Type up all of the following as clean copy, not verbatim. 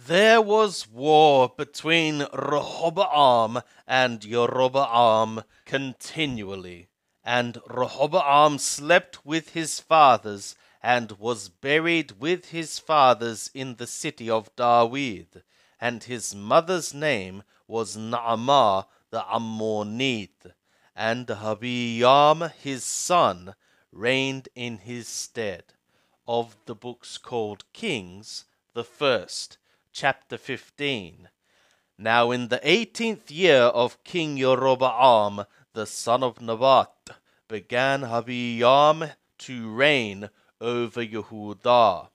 There was war between Rehoboam and Jeroboam continually, and Rehoboam slept with his fathers, and was buried with his fathers in the city of David, and his mother's name was Naamah the Ammonite, and Abijam his son reigned in his stead. Of the books called Kings, the first, chapter 15. Now in the 18th year of King Jeroboam, the son of Nebat, began Abijam to reign over Yehudah.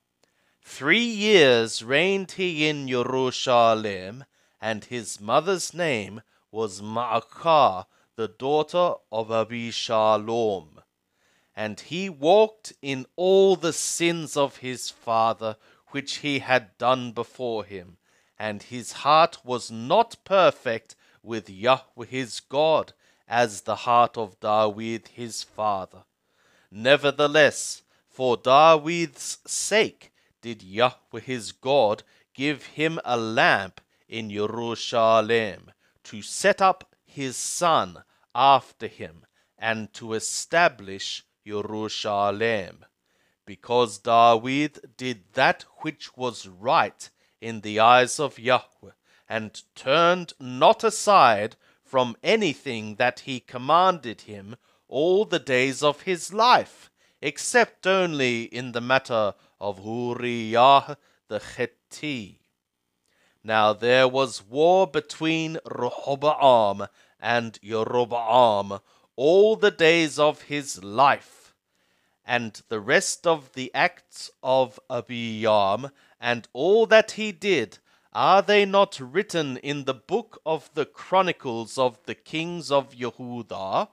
3 years reigned he in Jerusalem, and his mother's name was Maacah, the daughter of Abishalom. And he walked in all the sins of his father, which he had done before him, and his heart was not perfect with Yahweh his God, as the heart of David his father. Nevertheless, for David's sake did Yahweh his God give him a lamp in Jerusalem, to set up his son after him, and to establish Jerusalem, because David did that which was right in the eyes of Yahweh, and turned not aside from anything that he commanded him all the days of his life, except only in the matter of Uriah the Hittite. Now there was war between Rehoboam and Jeroboam all the days of his life, and the rest of the acts of Abijam, and all that he did, are they not written in the book of the Chronicles of the kings of Yehudah?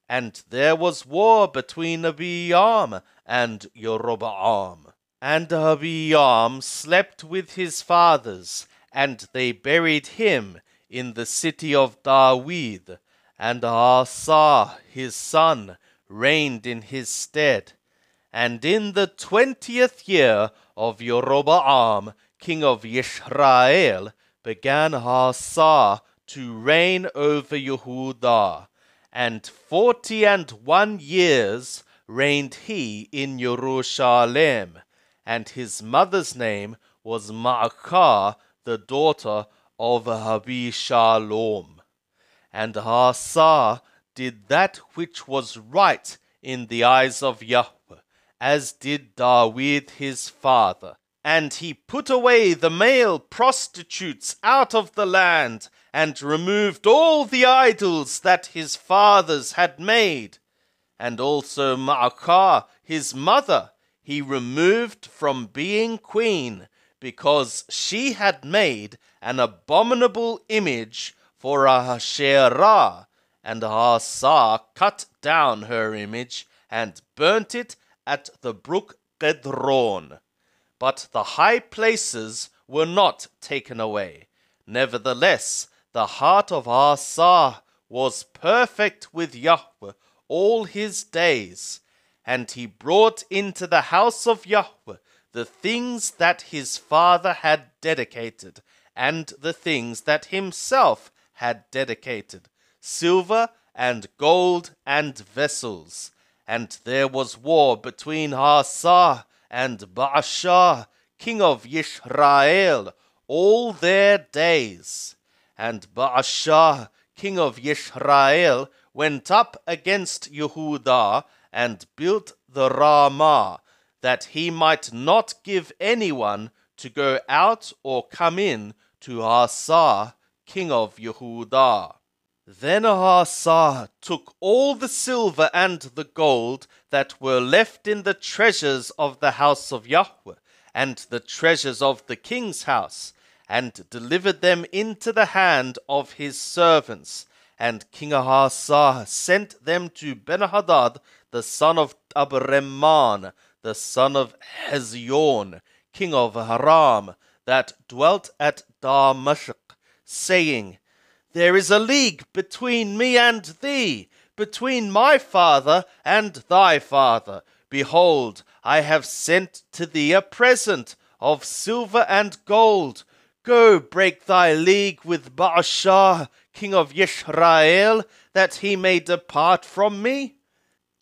And there was war between Abijam and Jeroboam. And Abijam slept with his fathers, and they buried him in the city of David, and Asa his son reigned in his stead. And in the 20th year of Jeroboam, king of Israel, began Asa to reign over Yehudah, and 41 years reigned he in Jerusalem, and his mother's name was Maacah, the daughter of Abishalom. And Asa did that which was right in the eyes of Yahweh, as did David his father. And he put away the male prostitutes out of the land, and removed all the idols that his fathers had made. And also Maacah his mother he removed from being queen, because she had made an abominable image for Asherah, and Asa cut down her image, and burnt it at the brook Kedron. But the high places were not taken away. Nevertheless, the heart of Asa was perfect with Yahweh all his days, and he brought into the house of Yahweh the things that his father had dedicated, and the things that himself had dedicated, silver and gold and vessels. And there was war between Asa and Baasha, king of Israel, all their days. And Baasha, king of Israel, went up against Yehudah, and built the Ramah, that he might not give anyone to go out or come in to Asa, king of Yehudah. Then Asa took all the silver and the gold that were left in the treasures of the house of Yahweh, and the treasures of the king's house, and delivered them into the hand of his servants. And King Asa sent them to Benhadad, the son of Abreman, the son of Hezion, king of Aram, that dwelt at Damascus, saying, There is a league between me and thee, between my father and thy father. Behold, I have sent to thee a present of silver and gold. Go break thy league with Baasha, king of Yisrael, that he may depart from me?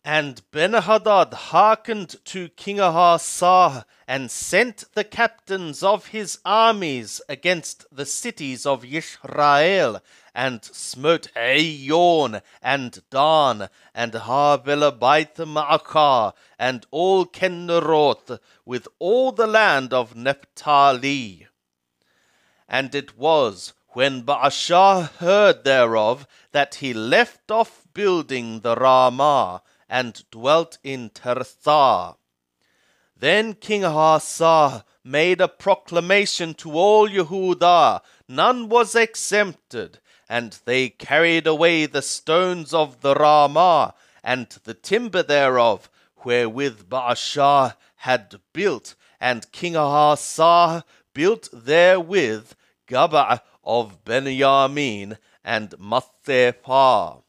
And Benhadad hearkened to King Ahasuerus, and sent the captains of his armies against the cities of Yisrael, and smote Ayon, and Dan, and Havilah-Baith Maachah, and all Kinneroth, with all the land of Naphtali. And it was, when Baasha heard thereof, that he left off building the Ramah, and dwelt in Tirzah. Then King Ahasuerus made a proclamation to all Yehudah, none was exempted, and they carried away the stones of the Ramah, and the timber thereof, wherewith Baasha had built, and King Ahasuerus built therewith Gabah of Benjamin and Mathepah.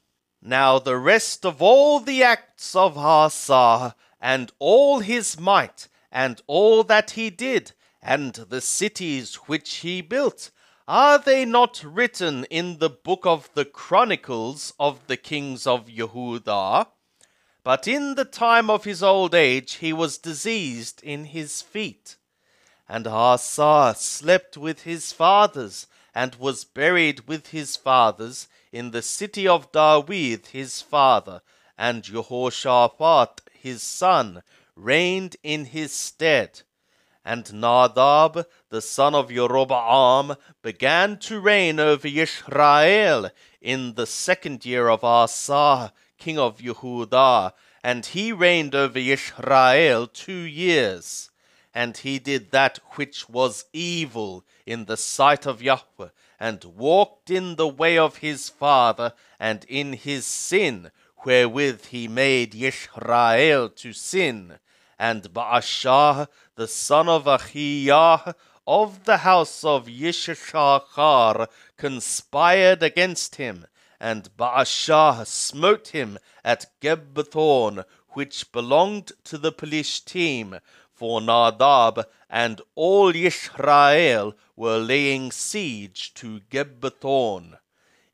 Now the rest of all the acts of Ahasuerus, and all his might, and all that he did, and the cities which he built, are they not written in the book of the Chronicles of the kings of Yehudah? But in the time of his old age he was diseased in his feet. And Ahasuerus slept with his fathers, and was buried with his fathers in the city of David his father, and Jehoshaphat his son reigned in his stead. And Nadab the son of Jeroboam began to reign over Israel in the 2nd year of Asa king of Yehudah, and he reigned over Israel 2 years. And he did that which was evil in the sight of Yahweh, and walked in the way of his father, and in his sin, wherewith he made Yisrael to sin. And Baasha, the son of Ahiah, of the house of Yishachar, conspired against him, and Baasha smote him at Gibbethon, which belonged to the Pelishtim, for Nadab and all Yisrael were laying siege to Gibbethon.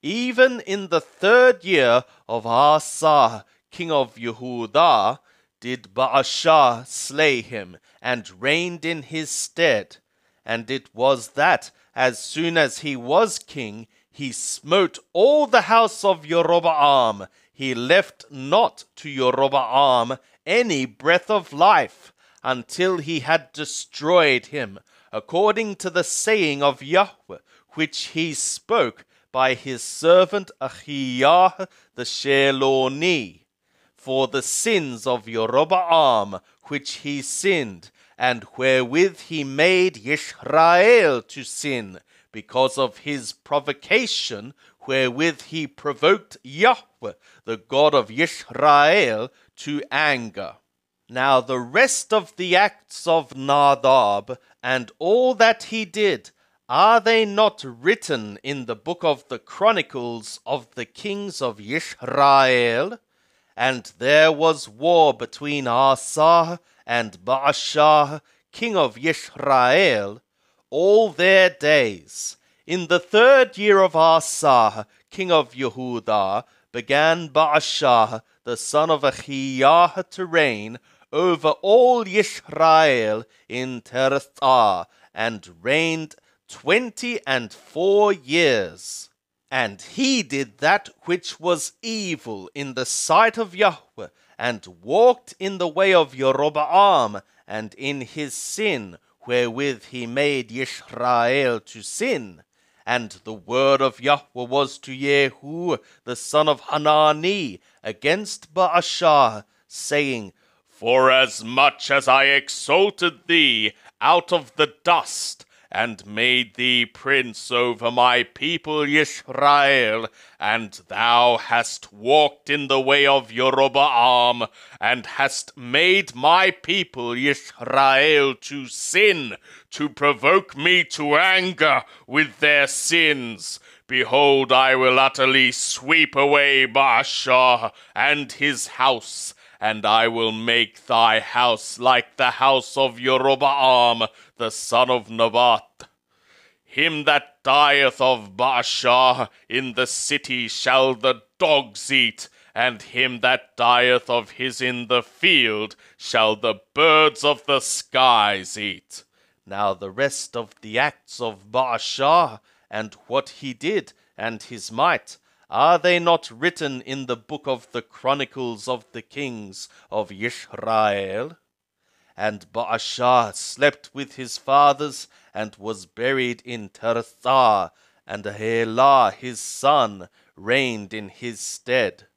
Even in the 3rd year of Asa, king of Yehudah, did Baasha slay him, and reigned in his stead. And it was that, as soon as he was king, he smote all the house of Jeroboam. He left not to Jeroboam any breath of life, until he had destroyed him, according to the saying of Yahweh, which he spoke by his servant Ahiah the Sheloni, for the sins of Jeroboam, which he sinned, and wherewith he made Yisrael to sin, because of his provocation, wherewith he provoked Yahweh, the God of Yisrael, to anger. Now the rest of the acts of Nadab, and all that he did, are they not written in the book of the Chronicles of the kings of Yisrael? And there was war between Asa and Baasha, king of Yisrael, all their days. In the 3rd year of Asa, king of Yehudah, began Baasha, the son of Ahiah, to reign over all Yisrael in Tirzah, and reigned 24 years. And he did that which was evil in the sight of Yahweh, and walked in the way of Jeroboam, and in his sin, wherewith he made Yisrael to sin. And the word of Yahweh was to Jehu, the son of Hanani, against Baasha, saying, Forasmuch as I exalted thee out of the dust, and made thee prince over my people Yisrael, and thou hast walked in the way of Jeroboam, and hast made my people Yisrael to sin, to provoke me to anger with their sins. Behold, I will utterly sweep away Baasha and his house, and I will make thy house like the house of Jeroboam, the son of Nebat. Him that dieth of Baasha in the city shall the dogs eat, and him that dieth of his in the field shall the birds of the skies eat. Now the rest of the acts of Baasha, and what he did, and his might, are they not written in the book of the Chronicles of the Kings of Israel? And Baasha slept with his fathers, and was buried in Tirzah, and Elah his son reigned in his stead.